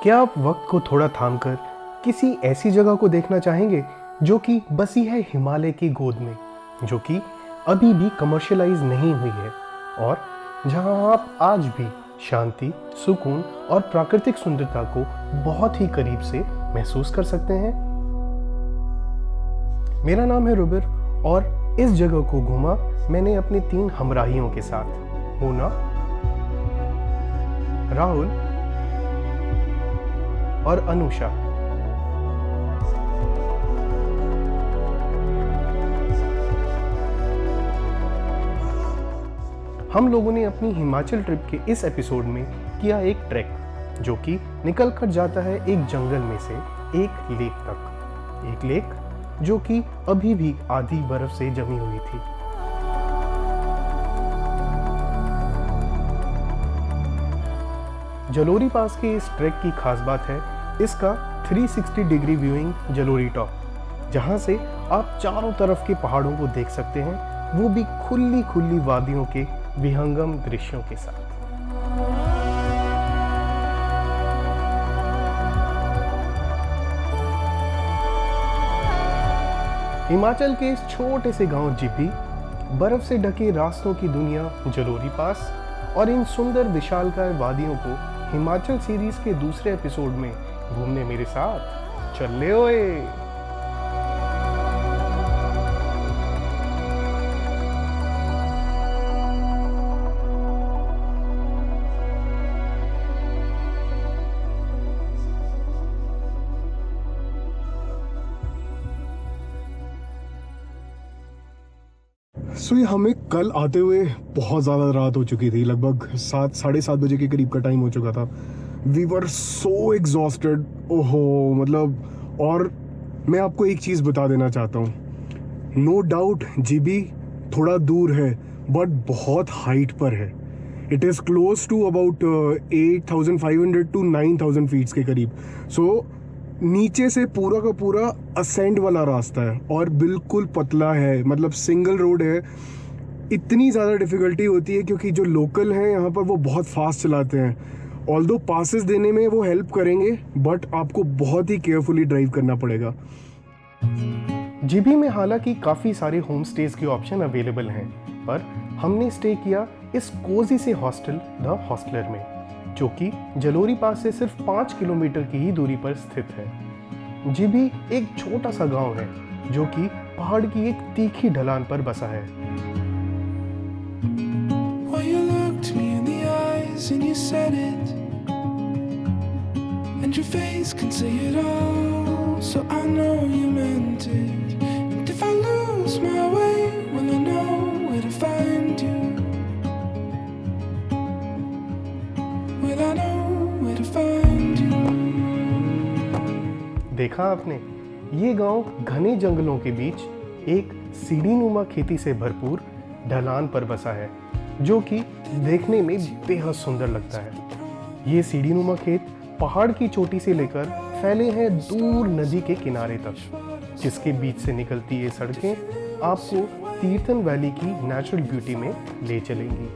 क्या आप वक्त को थोड़ा थामकर किसी ऐसी जगह को देखना चाहेंगे जो कि बसी है हिमालय की गोद में, जो कि अभी भी कमर्शियलाइज नहीं हुई है और जहां आप आज भी शांति, सुकून और प्राकृतिक सुंदरता को बहुत ही करीब से महसूस कर सकते हैं? मेरा नाम है रुबिर और इस जगह को घूमा मैंने अपने 3 हमराहियों के साथ, मोना, राहुल और अनुषा। हम लोगों ने अपनी हिमाचल ट्रिप के इस एपिसोड में किया एक ट्रैक जो कि निकल कर जाता है एक जंगल में से एक लेक तक। एक लेक जो कि अभी भी आधी बर्फ से जमी हुई थी। जलोरी पास के इस ट्रैक की खास बात है इसका 360 डिग्री व्यूइंग जलोरी टॉप, जहां से आप चारों तरफ के पहाड़ों को देख सकते हैं, वो भी खुली खुली वादियों के विहंगम दृश्यों के साथ। हिमाचल के इस छोटे से गांव जिब्भी, बर्फ से ढके रास्तों की दुनिया जलोरी पास और इन सुंदर विशालकाय वादियों को हिमाचल सीरीज के दूसरे एपिसोड में घूमने मेरे साथ चल ले ओए। सो हमें कल आते हुए बहुत ज़्यादा रात हो चुकी थी, लगभग 7-7:30 बजे के करीब का टाइम हो चुका था। We were so exhausted. ओहो, मतलब, और मैं आपको एक चीज़ बता देना चाहता हूँ, नो डाउट जीबी थोड़ा दूर है बट बहुत हाइट पर है। It is close to about 8,500 to 9,000 feets के करीब। सो नीचे से पूरा का पूरा असेंड वाला रास्ता है और बिल्कुल पतला है, मतलब सिंगल रोड है। इतनी ज़्यादा डिफ़िकल्टी होती है क्योंकि जो लोकल हैं यहाँ पर वो बहुत फास्ट चलाते हैं। ऑल्दो पासेस देने में वो हेल्प करेंगे बट आपको बहुत ही केयरफुली ड्राइव करना पड़ेगा। जीबी में हालांकि काफ़ी सारे होम स्टेज के ऑप्शन अवेलेबल हैं, पर हमने स्टे किया इस कोजी से हॉस्टल द हॉस्टलर में, जो कि जलोरी पास से सिर्फ 5 किलोमीटर की ही दूरी पर स्थित है। जीबी एक छोटा सा गांव है जो कि पहाड़ की एक तीखी ढलान पर बसा है। देखा आपने, ये गांव घने जंगलों के बीच एक सीढ़ीनुमा खेती से भरपूर ढलान पर बसा है, जो कि देखने में बेहद सुंदर लगता है। ये सीढ़ीनुमा खेत पहाड़ की चोटी से लेकर फैले हैं दूर नदी के किनारे तक, जिसके बीच से निकलती ये सड़कें आपको तीर्थन वैली की नेचुरल ब्यूटी में ले चलेंगी।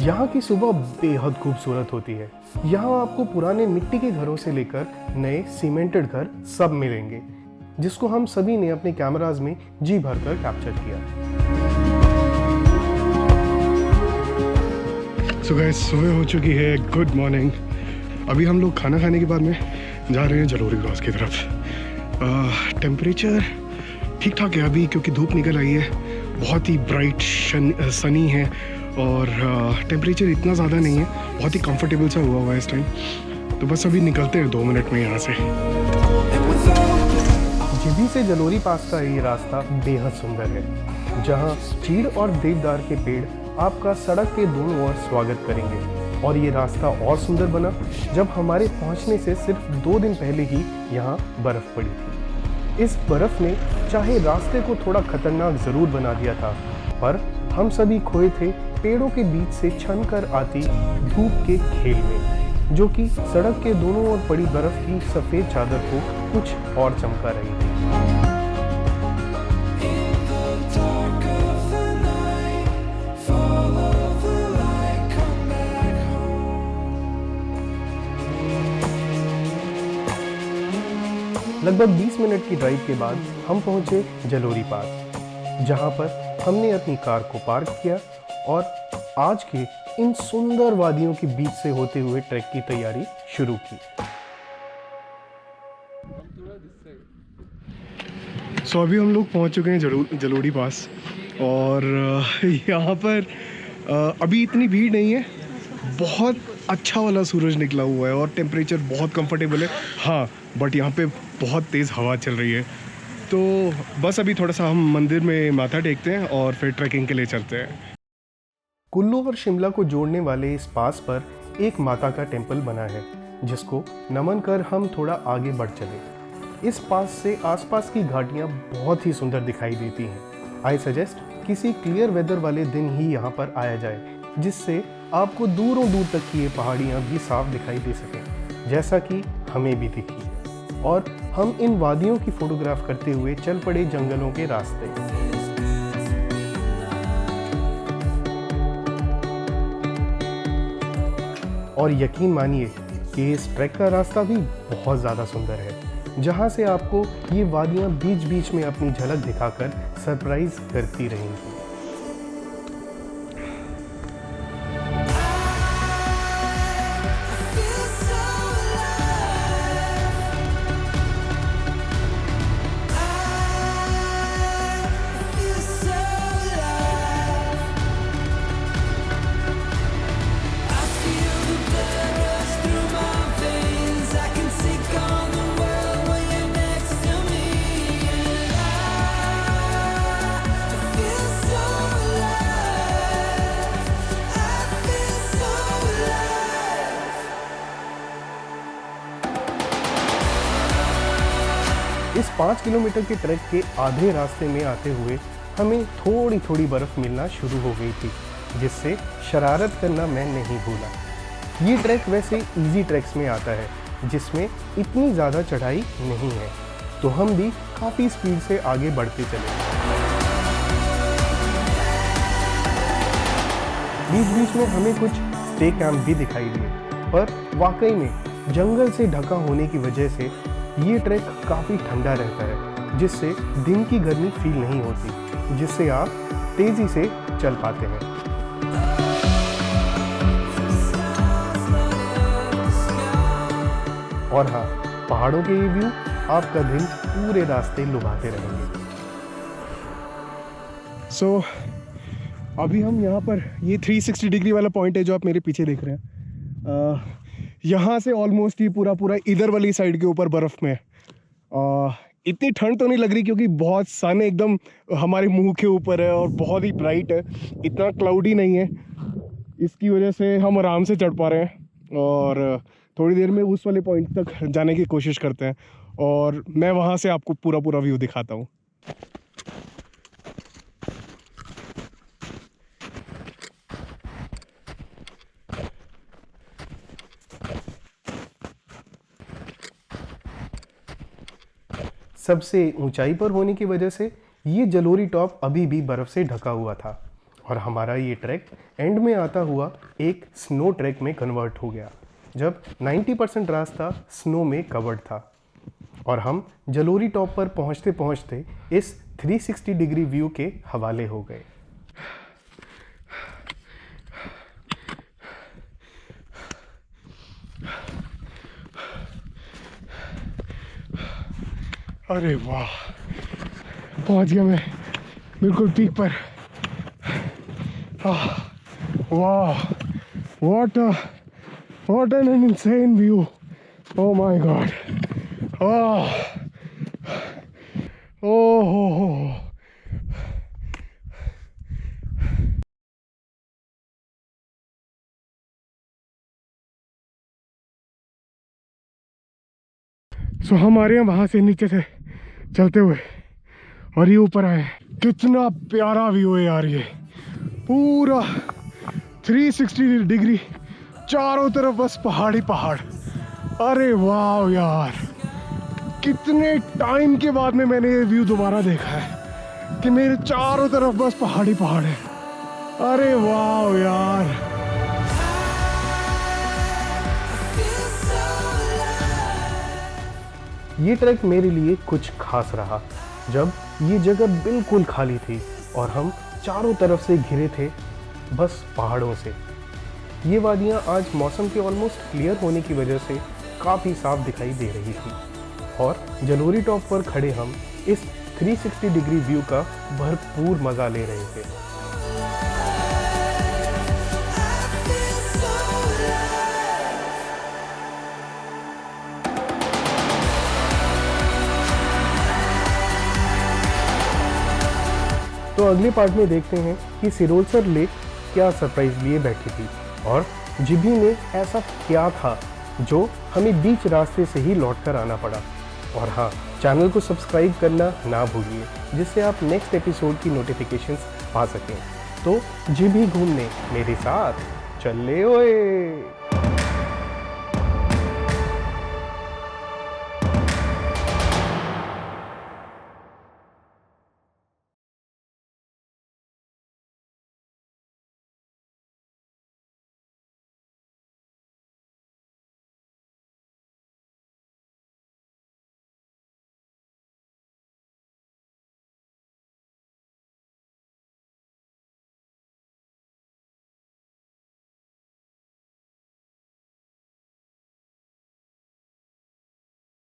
यहाँ की सुबह बेहद खूबसूरत होती है। यहाँ आपको पुराने मिट्टी के घरों से लेकर नए सीमेंटेड घर सब मिलेंगे, जिसको हम सभी ने अपने कैमराज में जी भरकर कैप्चर किया। सो गाइस, सुबह हो चुकी है, गुड मॉर्निंग। अभी हम लोग खाना खाने के बाद में जा रहे हैं जलोरी क्रॉस की तरफ। टेम्परेचर ठीक ठाक है अभी, क्योंकि धूप निकल आई है, बहुत ही ब्राइट सनी है और टेम्परेचर इतना ज़्यादा नहीं है, बहुत ही कंफर्टेबल सा हुआ है इस टाइम। तो बस अभी निकलते हैं 2 मिनट में यहाँ से। जीबी से जलोरी पास का ये रास्ता बेहद सुंदर है, जहाँ चीड़ और देवदार के पेड़ आपका सड़क के दोनों ओर स्वागत करेंगे। और ये रास्ता और सुंदर बना जब हमारे पहुँचने से सिर्फ 2 दिन पहले ही यहाँ बर्फ़ पड़ी थी। इस बर्फ़ ने चाहे रास्ते को थोड़ा खतरनाक ज़रूर बना दिया था, पर हम सभी खोए थे पेड़ों के बीच से छन कर आती धूप के खेल में, जो कि सड़क के दोनों ओर पड़ी बर्फ की सफ़ेद चादर को कुछ और चमका रही थी। लगभग 20 मिनट की ड्राइव के बाद हम पहुंचे जलोरी पास, जहां पर हमने अपनी कार को पार्क किया और आज के इन सुंदर वादियों के बीच से होते हुए ट्रैक की तैयारी शुरू की। सो अभी हम लोग पहुंच चुके हैं जलोड़ी पास और यहाँ पर अभी इतनी भीड़ नहीं है, बहुत अच्छा वाला सूरज निकला हुआ है और टेम्परेचर बहुत कंफर्टेबल है। हाँ, बट यहाँ पे बहुत तेज़ हवा चल रही है, तो बस अभी थोड़ा सा हम मंदिर में माथा टेकते हैं और फिर ट्रैकिंग के लिए चलते हैं। कुल्लू और शिमला को जोड़ने वाले इस पास पर एक माता का टेम्पल बना है, जिसको नमन कर हम थोड़ा आगे बढ़ चले। इस पास से आसपास की घाटियाँ बहुत ही सुंदर दिखाई देती हैं। आई सजेस्ट किसी क्लियर वेदर वाले दिन ही यहाँ पर आया जाए, जिससे आपको दूरों दूर तक की ये पहाड़ियाँ भी साफ दिखाई दे सकें, जैसा कि हमें भी दिखी। और हम इन वादियों की फोटोग्राफ करते हुए चल पड़े जंगलों के रास्ते। और यकीन मानिए कि इस ट्रैक का रास्ता भी बहुत ज़्यादा सुंदर है, जहाँ से आपको ये वादियाँ बीच बीच में अपनी झलक दिखाकर सरप्राइज करती रहेंगी। इस 5 किलोमीटर के ट्रैक के आधे रास्ते में आते हुए हमें थोड़ी थोड़ी बर्फ़ मिलना शुरू हो गई थी, जिससे शरारत करना मैं नहीं भूला। ये ट्रैक वैसे इजी ट्रैक्स में आता है, जिसमें इतनी ज़्यादा चढ़ाई नहीं है, तो हम भी काफ़ी स्पीड से आगे बढ़ते चले। बीच बीच में हमें कुछ स्टे कैंप भी दिखाई दिए, पर वाकई में जंगल से ढका होने की वजह से ये ट्रैक काफ़ी ठंडा रहता है, जिससे दिन की गर्मी फील नहीं होती, जिससे आप तेज़ी से चल पाते हैं। और हाँ, पहाड़ों के ये व्यू आपका दिल पूरे रास्ते लुभाते रहेंगे। सो अभी हम यहाँ पर ये 360 डिग्री वाला पॉइंट है जो आप मेरे पीछे देख रहे हैं। यहाँ से ऑलमोस्ट ये पूरा इधर वाली साइड के ऊपर बर्फ़ में इतनी ठंड तो नहीं लग रही, क्योंकि बहुत सन एकदम हमारे मुंह के ऊपर है और बहुत ही ब्राइट है, इतना क्लाउडी नहीं है। इसकी वजह से हम आराम से चढ़ पा रहे हैं और थोड़ी देर में उस वाले पॉइंट तक जाने की कोशिश करते हैं और मैं वहाँ से आपको पूरा व्यू दिखाता हूँ। सबसे ऊंचाई पर होने की वजह से ये जलोरी टॉप अभी भी बर्फ़ से ढका हुआ था और हमारा ये ट्रैक एंड में आता हुआ एक स्नो ट्रैक में कन्वर्ट हो गया, जब 90% रास्ता स्नो में कवर्ड था और हम जलोरी टॉप पर पहुंचते पहुंचते इस 360 डिग्री व्यू के हवाले हो गए। अरे वाह, पहुंच गया मैं बिल्कुल पीक पर। वाह, what an insane view. Oh my god. Oh. सो हम आ रहे हैं वहाँ से नीचे से चलते हुए और ये ऊपर आए। कितना प्यारा व्यू है यार, ये पूरा 360 डिग्री चारों तरफ बस पहाड़ ही पहाड़। अरे वाह यार, कितने टाइम के बाद में मैंने ये व्यू दोबारा देखा है कि मेरे चारों तरफ बस पहाड़ ही पहाड़ है। अरे वाह यार, ये ट्रैक मेरे लिए कुछ खास रहा जब ये जगह बिल्कुल खाली थी और हम चारों तरफ से घिरे थे बस पहाड़ों से। ये वादियाँ आज मौसम के ऑलमोस्ट क्लियर होने की वजह से काफ़ी साफ दिखाई दे रही थी और जलोरी टॉप पर खड़े हम इस 360 डिग्री व्यू का भरपूर मज़ा ले रहे थे। तो अगले पार्ट में देखते हैं कि सिरोलसर लेक क्या सरप्राइज लिए बैठी थी और जिभी में ऐसा क्या था जो हमें बीच रास्ते से ही लौटकर आना पड़ा। और हाँ, चैनल को सब्सक्राइब करना ना भूलिए जिससे आप नेक्स्ट एपिसोड की नोटिफिकेशंस पा सकें। तो जिभी घूमने मेरे साथ चले ओए।